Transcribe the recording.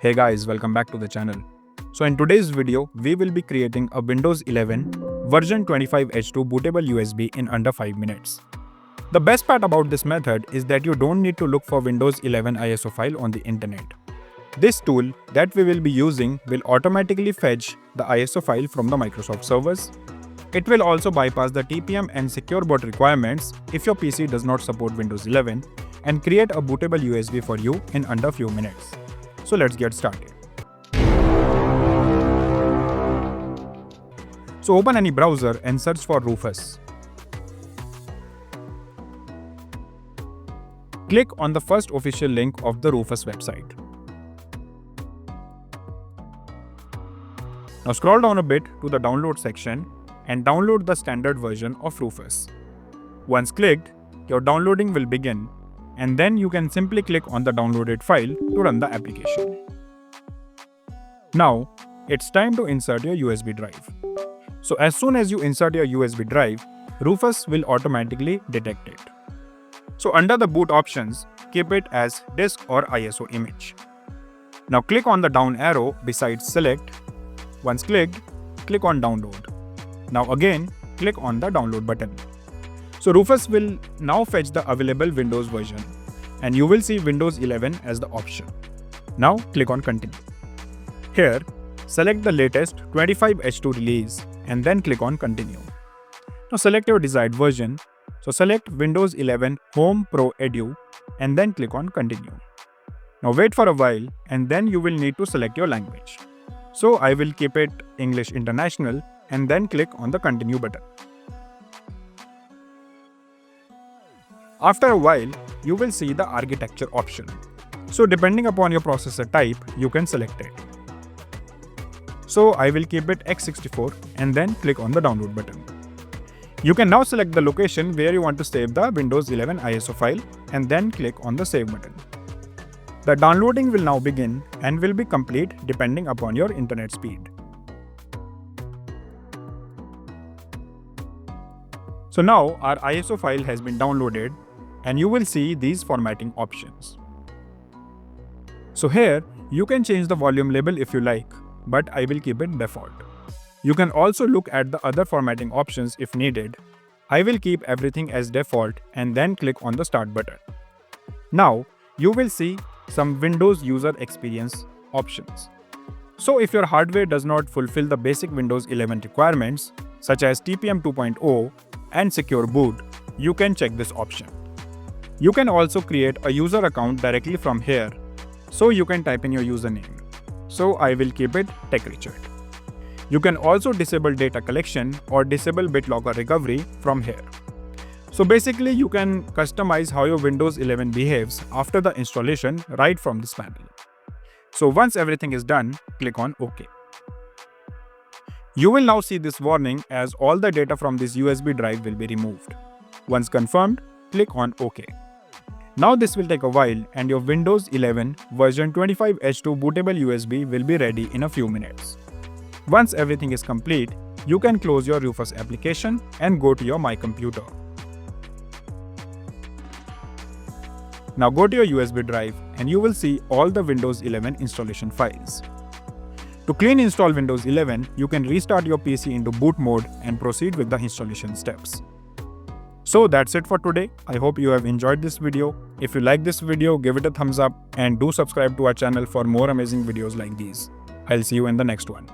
Hey guys, welcome back to the channel. So in today's video, we will be creating a Windows 11 version 25H2 bootable USB in under 5 minutes. The best part about this method is that you don't need to look for Windows 11 ISO file on the internet. This tool that we will be using will automatically fetch the ISO file from the Microsoft servers. It will also bypass the TPM and secure boot requirements if your PC does not support Windows 11 and create a bootable USB for you in under few minutes. So let's get started. So open any browser and search for Rufus. Click on the first official link of the Rufus website. Now scroll down a bit to the download section and download the standard version of Rufus. Once clicked, your downloading will begin, and then you can simply click on the downloaded file to run the application. Now, it's time to insert your USB drive. So as soon as you insert your USB drive, Rufus will automatically detect it. So under the boot options, keep it as disk or ISO image. Now click on the down arrow beside select. Once clicked, click on download. Now again, click on the download button. So Rufus will now fetch the available Windows version, and you will see Windows 11 as the option. Now click on continue. Here, select the latest 25H2 release and then click on continue. Now select your desired version. So select Windows 11 Home Pro Edu and then click on continue. Now wait for a while and then you will need to select your language. So I will keep it English International and then click on the continue button. After a while, you will see the architecture option. So depending upon your processor type, you can select it. So I will keep it x64 and then click on the download button. You can now select the location where you want to save the Windows 11 ISO file and then click on the save button. The downloading will now begin and will be complete depending upon your internet speed. So now our ISO file has been downloaded and you will see these formatting options. So here you can change the volume label if you like, but I will keep it default. You can also look at the other formatting options if needed. I will keep everything as default and then click on the start button. Now you will see some Windows user experience options. So if your hardware does not fulfill the basic Windows 11 requirements such as TPM 2.0 and secure boot, you can check this option. You can also create a user account directly from here, so you can type in your username. So I will keep it Rechard. You can also disable data collection or disable BitLocker recovery from here. So basically you can customize how your Windows 11 behaves after the installation right from this panel. So once everything is done, click on OK. You will now see this warning as all the data from this USB drive will be removed. Once confirmed, click on OK. Now this will take a while and your Windows 11 version 25H2 bootable USB will be ready in a few minutes. Once everything is complete, you can close your Rufus application and go to your My Computer. Now go to your USB drive and you will see all the Windows 11 installation files. To clean install Windows 11, you can restart your PC into boot mode and proceed with the installation steps. So that's it for today. I hope you have enjoyed this video. If you like this video, give it a thumbs up and do subscribe to our channel for more amazing videos like these. I'll see you in the next one.